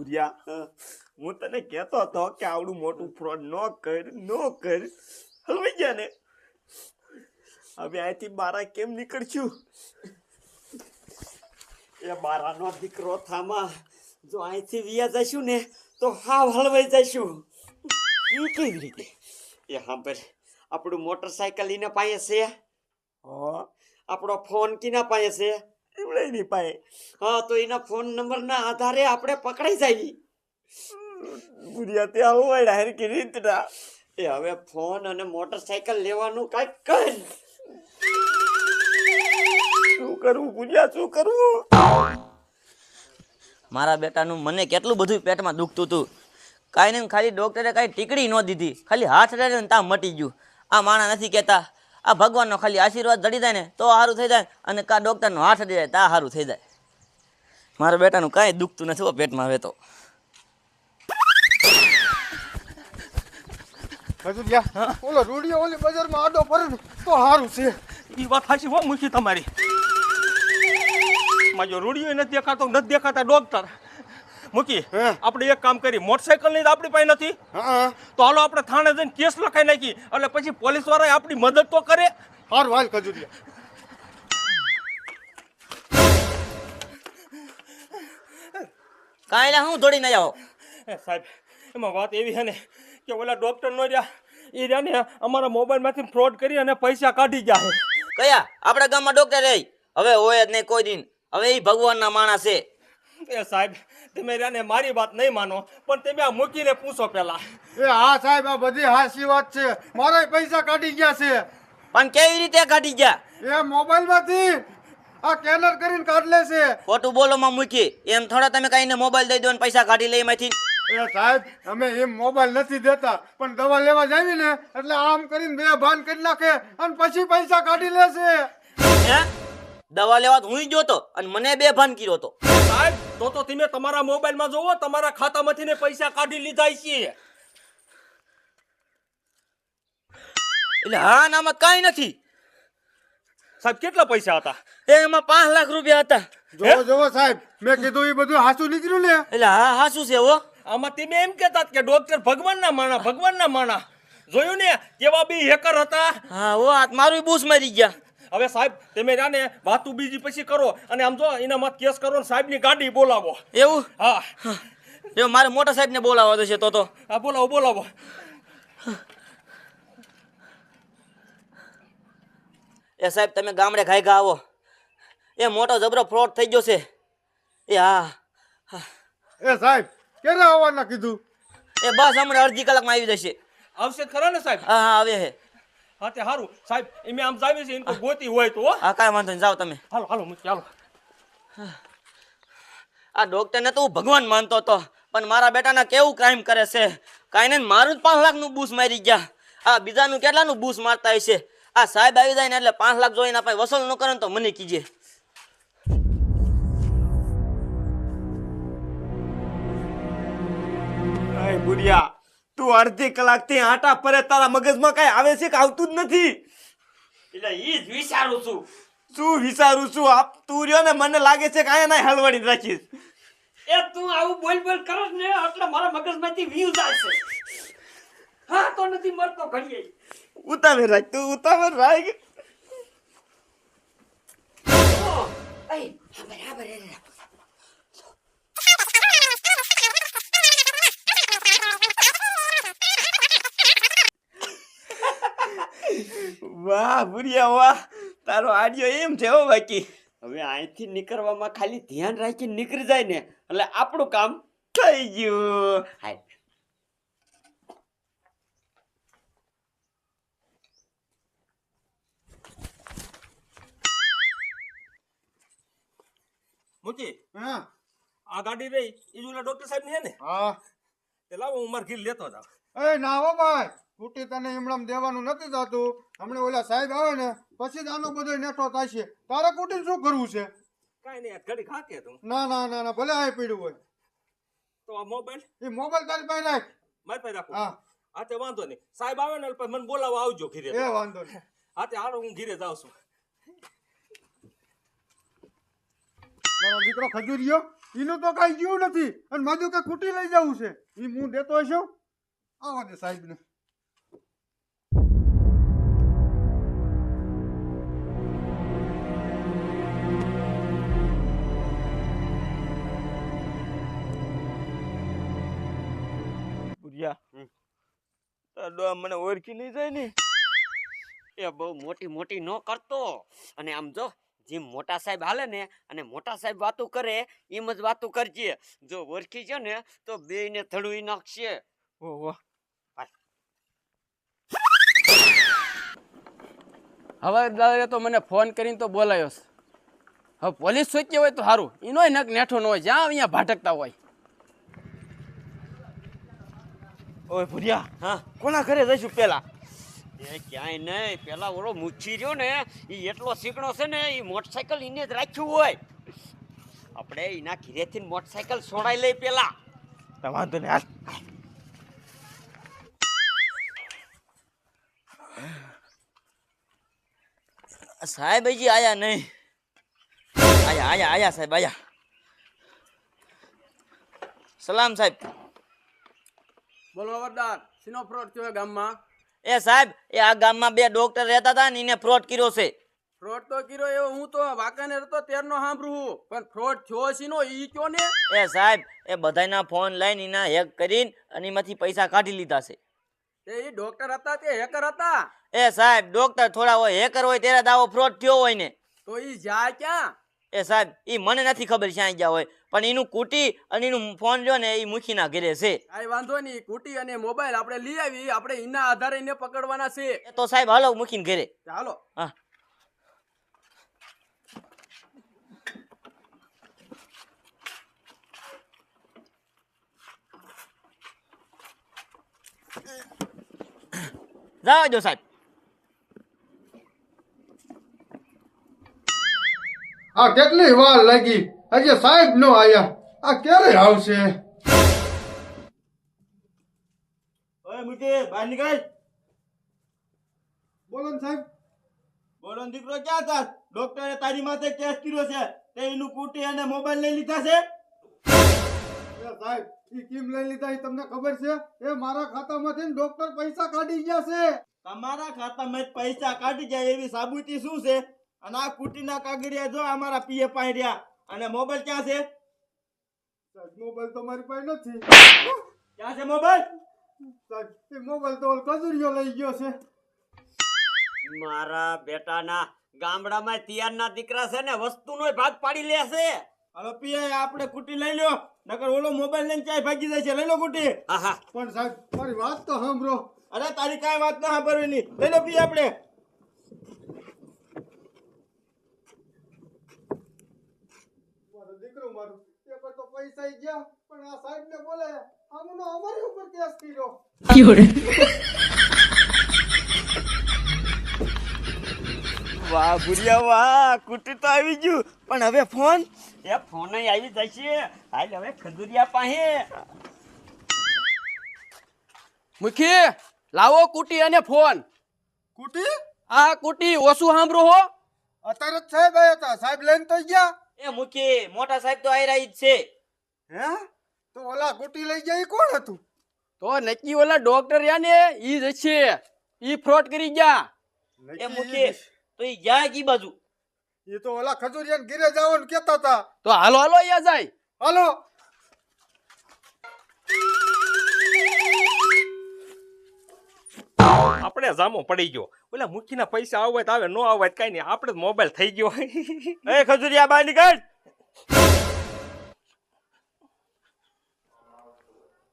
ભૂરિયા હું તને કહેતો હતો કે આવડું મોટું ફ્રોડ ન કર હલવાઈ ગયા ને હવે અહીંથી બારા કેમ નીકળશું એ બારાનો દીકરો થામા જો અહીંથી વિયા જશું ને તો હાવ હલવાઈ જશું એ કેવી રીતે એ સાંભળ આપણું મોટરસાયકલ એના પાસે છે આપણો ફોન કીના પાસે છે એવડે પાએ હા તો એના ફોન નંબરના આધારે આપણે પકડાઈ જાય ભૂરિયા ત્યાં હલવાઈ હેર કે રીતના એ હવે ફોન અને મોટરસાયકલ લેવાનું કાંઈક કર શું કરવું ભૂરિયા શું કરવું મારા બેટાનું મને કેટલું બધું પેટમાં દુખતું હતું કાંઈ ને ખાલી ડૉક્ટરે કાંઈ ટીકડી ન દીધી ખાલી હાથ અડાડે ને ત્યાં મટી ગયું આ માણા નથી કહેતા આ ભગવાનનો ખાલી આશીર્વાદ જડી જાય ને તો સારું થઈ જાય અને કા ડૉક્ટરનો હાથ અડી જાય તા સારું થઈ જાય મારા બેટાનું કાંઈ દુખતું નથી હો પેટમાં હવે તો ઓલો રૂડિયો ઓલી બજારમાં આડો પડે ને તો સારું છે એ વાત સાચી હો મૂકી તમારી માજો રૂડિયો નથી દેખાતા ડોક્ટર મૂકી આપણે એક કામ કરી મોટરસાયકલ ની આપણી પાસે નથી તો હાલો આપણે થાણે જઈને કેસ લખાઈ નાખી એટલે પછી પોલીસ વાળા આપણી મદદ તો કરે સારું હાલ ખજૂરિયા કાંઈ ના હું દોડીને આવો સાહેબ એમાં વાત એવી છે ને કે ઓલા ડોક્ટર નો રહ્યા એ રહ્યા ને અમારા મોબાઈલમાંથી ફ્રોડ કરી અને પૈસા કાઢી ગયા છે કયા આપણા ગામમાં ડૉક્ટર રહી હવે હોય જ નહીં કોઈ દિન હવે એ ભગવાનના માણસ છે એ સાહેબ તમે રહ્યા ને મારી વાત નહીં માનો પણ તમે આ મૂકીને પૂછો પેલા એ હા સાહેબ આ બધી હાચી વાત છે મારા પૈસા કાઢી ગયા છે પણ કેવી રીતે કાઢી ગયા એ મોબાઈલમાંથી આ સ્કેનર કરીને કાઢ લે છે ખોટું બોલોમાં મૂકી એમ થોડા તમે કાંઈને મોબાઈલ દઈ દો ને પૈસા કાઢી લે એમાંથી એ સાહેબ અમે એમ મોબાઈલ નથી દેતા પણ દવા લેવા જાવી ને એટલે આમ કરીને બે ભાન કરી નાખે અને પછી પૈસા કાઢી લે છે હે દવા લેવા હું જોતો અને મને બે ભાન કર્યો તો સાહેબ તો તમે તમારા મોબાઈલમાં જોવો તમારા ખાતામાંથી ને પૈસા કાઢી લીધા છે એટલે હા નામાં કાંઈ નથી સાહેબ કેટલા પૈસા હતા એમાં 5 લાખ રૂપિયા હતા જોવો સાહેબ મેં કીધું એ બધું હાચું નીકળ્યું ને એટલે હા હા શું છે હો આમાં તમે એમ કહેતા કે ડોક્ટર ભગવાનના માણા જોયું ને કેવા બી હેકર હતા હા હો આ મારું બૂસ મારી ગયા હવે સાહેબ તમે જાને વાતું બીજી પછી કરો અને આમ જો એના મત કેસ કરો ને સાહેબની ગાડી બોલાવો એવું હા જો મારે મોટા સાહેબને બોલાવવા છે તો હા બોલાવો એ સાહેબ તમે ગામડે ઘાયગા આવો એ મોટો જબરો ફ્રોડ થઈ ગયો છે એ હા એ સાહેબ ક્યારે આવવાના કીધું એ બસ હમણાં અડધી કલાકમાં આવી જશે આવશે ખરા ને સાહેબ હા હા આવે હે હા તે સારું સાહેબ એમ આમ જાવે છે એને ગોતી હોય તો હો. હા કાંઈ વાંધો નહીં જાઓ તમે હાલો મૂકી હાલો આ ડૉક્ટરને તો હું ભગવાન માનતો હતો પણ મારા બેટાના કેવું ક્રાઇમ કરે છે કાંઈ નહીં મારું જ 5 લાખનું બૂસ મારી ગયા આ બીજાનું કેટલાનું બૂસ મારતા હશે આ સાહેબ આવી જાય ને એટલે 5 લાખ જોઈને આપણે વસૂલ ન કરે ને તો મને કીજે અય ભૂરિયા તું અડધી કલાકથી આટા પરે તારા મગજમાં કઈ આવે છે કે આવતું જ નથી એટલે ઈ જ વિચારું છું શું વિચારું છું આપ તું રહ્યો ને મને લાગે છે કે અહીંયા ના હલવાડી રાખીશ એ તું આવું બોલ કરસ ને એટલે મારા મગજમાંથી વ્યૂ જાય છે હા તો નથી મરતો ઘડીએ ઉતાવળ રાખ તું ઉતાવળ રાખ વાહ ભૂરિયા વાહ તારો આડિયો એમ છે હો બાકી હવે અહીંથી નીકળવામાં ખાલી ધ્યાન રાખીને નીકળી જાય ને એટલે આપણું કામ થઈ ગયું હાય મૂકી હા આ ગાડી રહી એ ઓલા ડોક્ટર સાહેબ ની હે ને હા તે લાવો હું માર ઘીર લેતો જાવ એ ના હો ભાઈ કુટી તને એમણામ દેવાનું નથી થતું હમણાં ઓલા સાહેબ આવે ને પછી જ આનો બધો નેઠો થાય છે તારે કુટીને શું કરવું છે કાંઈ નહીં ઘડી ખાકે તું ના ના ના ના ભલે આ પીડ્યું હોય તો આ મોબાઈલ એ મોબાઈલ તારી પાસે રાખ મારી પાસે રાખો હા હા તે વાંધો નહીં સાહેબ આવે ને એટલે મને બોલાવવા આવજો ઘીરે એ વાંધો નહીં હા તે હાલો હું ઘીરે જાઉં છું મારો દીકરો ખજૂરિયો એનું તો કાંઈ ગયું નથી અને મારું કે કુટી લઈ જવું છે એ હું દેતો હશો આવા દે સાહેબને. ભુરિયા તારો મને ઓળખી નહીં જાય ને. એ બહુ મોટી મોટી નો કરતો. અને આમ જો જેમ મોટા સાહેબ હાલે ને અને મોટા સાહેબ વાતો કરે એમ જ વાતો કરજે. જો ઓળખી છે ને તો બેયને થડુઈ નાખશે. ઓહો હવે તો મને ફોન કરીને તો બોલાયો છે. હવે પોલીસ સોચી હોય તો સારું, એનોય નક નેઠો ન હોય, જ્યાં અહીંયા ભાટકતા હોય. ઓય ભુરિયા હા કોના ઘરે જઈશું પેલા? એ ક્યાંય નહીં. પેલા ઓલો મુચ્છી રહ્યો ને એ એટલો શીકણો છે ને એ મોટરસાયકલ એને જ રાખ્યું હોય. આપણે એના ઘરેથી મોટરસાયકલ છોડાઈ લઈ પેલા. વાંધો નહીં હાલ. સાહેબ હજી આયા નહીં. આયા સાહેબ આયા. સલામ સાહેબ. બોલો વરદાન, શીનો ફ્રોડ થયો ગામમાં? એ સાહેબ એ આ ગામમાં બે ડોક્ટર રહેતા હતા ને એને ફ્રોડ કર્યો છે. ફ્રોડ તો કર્યો એવો હું તો વાંકાને રહેતો ત્યારનો સાંભળું, પણ ફ્રોડ થયો શીનો ઈ કયો ને? એ સાહેબ એ બધાના ફોન લઈને એના હેક કરીને અને એમાંથી પૈસા કાઢી લીધા છે. એ ડોક્ટર હતા તે હેકર હતા? એ સાહેબ ડોક્ટર થોડા હોય હેકર હોય ત્યારે દાવો ફ્રોડ થયો હોય ને. તો ઈ જાય ક્યાં? એ સાહેબ ઈ મને નથી ખબર ક્યાં ગયા હોય, પણ એનું કુટી અને એનું ફોન જો ને એ મુખીના ઘરે છે. કાંઈ વાંધો નહીં, કુટી અને મોબાઈલ આપણે લઈ આવી, આપણે એના આધારે એને પકડવાના છે. એ તો સાહેબ હાલો મૂકીને ઘરે. ચાલો. હા જાઓ જો સાહેબ. આ કેટલી વાર લાગી, હજી સાહેબ નો આયા. આ ક્યારે આવશે? ઓય મુકે બહાર નીકળ. બોલો ને સાહેબ. બોલો ને દીકરો ક્યાં હતા? ડોક્ટરે તારી માથે કેસ કર્યો છે તે એનું કુટી અને મોબાઈલ લઈ લીધા છે. એ સાહેબ ઈ કેમ લઈ લીધા ઈ તમને ખબર છે? એ મારા ખાતામાંથી ને ડોક્ટર પૈસા કાઢી ગયા છે. તમારા ખાતામાં જ પૈસા કાઢી જાય એવી સાબુતી શું છે? અને આ કુટીના કાગળિયા જો અમારા પીએ પાઈ રહ્યા. અને મોબાઈલ ક્યાં છે? સાહેબ મોબાઈલ તો મારી પાસે નથી. ક્યાં છે મોબાઈલ? સાહેબ એ મોબાઈલ તો ઓલો કજુરિયો લઈ ગયો છે. મારા બેટાના ગામડામાં તિયારના દીકરા છે ને વસ્તુનો ભાગ પાડી લે છે. હાલો પીએ આપણે કુટી લઈ લ્યો, નકર ઓલો મોબાઈલ લઈને ચાય ભાગી જાય છે. લઈ લો કુટી. હા હા પણ સાહેબ મારી વાત તો સાંભળો. અરે તારી કાંઈ વાત ના સાંભળવાની. લઈ લો પીએ આપણે. મારો દીકરો મારું પેપર તો પૈસા ઈ ગયા, પણ આ સાહેબ ને બોલાયા, આમનો અમારી ઉપર કેસ કર્યો. વાહ ભુરિયા વાહ, કુટી તો આવી ગયું. પણ હવે ફોન? એ ફોન આવી જશે. હાલ હવે ખજુરિયા પાસે. મુખી લાવો કુટી અને ફોન. કુટી આ કુટી ઓછું સાંભળો હો. અત્યારે જ સાહેબ આયા હતા, સાહેબ લઈને તો ગયા. એ મૂકી મોટા સાહેબ તો આયરા ઈ જ છે. હે તો ઓલા કુટી લઈ ગયા ઈ કોણ હતું? તો નક્કી ઓલા ડોક્ટર રહ્યા ને ઈ જ છે, ઈ ફ્રોડ કરી ગયા. એ મૂકી તો ઈ જાય કી બાજુ? એ તો ઓલા ખજુરિયાને ઘરે જવાનું કહેતા હતા. તો હાલો હાલો અહીંયા જાય. હાલો. આપણે જામો પડી ગયો. ઓલા મુખીના પૈસા આવે તો આવે, નો આવે તો કઈ નહીં, આપણે મોબાઈલ થઈ ગયો. એ ખજુરિયા બહાર નીકળ.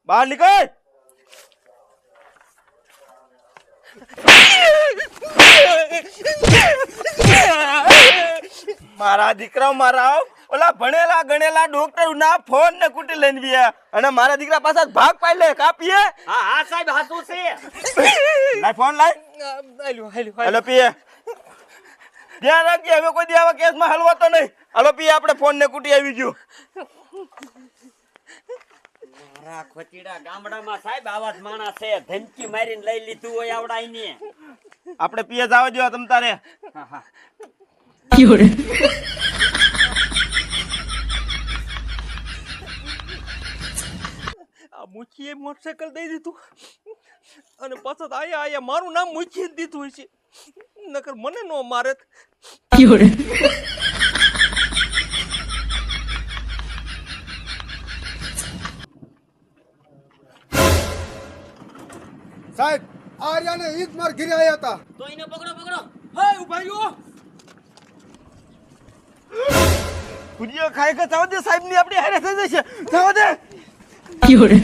બહાર નીકળ. મારા દીકરા મારા ઓલા ભણેલા ગણેલા ડોક્ટર ના ફોન ને કુટી લઈને ગયા અને મારા દીકરા પાછા ભાગ પાડી લે. કાપીએ. હા હા સાહેબ હાસું છે. લાય ફોન લાય. હેલો પીએ ધ્યાન રાખજે, હવે કોઈ દી આવા કેસમાં હલવાતો નહીં. હાલો પીએ આપણે ફોન ને કુટી આવી ગયું. મારા ખોચીડા ગામડામાં સાહેબ આવા જ માણસ છે. ધમકી મારીને લઈ લીધું હોય આવડાઈને. આપણે પીએ જવા દેવા તમ તારે. એ મોટરસાયકલ દઈ દીધું અને પાછા આયા મારું નામ મૂકી જ દીધું હશે નકર મને નો મારે સાહેબ આર્યાને ઈ જ માર ઘરે આયા હતા. તો એને પકડો પકડો. હા ઉભા રહ્યો ભુજિયા ખાઈ કે જવા દે સાહેબ ની આપણી હારે થઈ જશે જવા દે有人，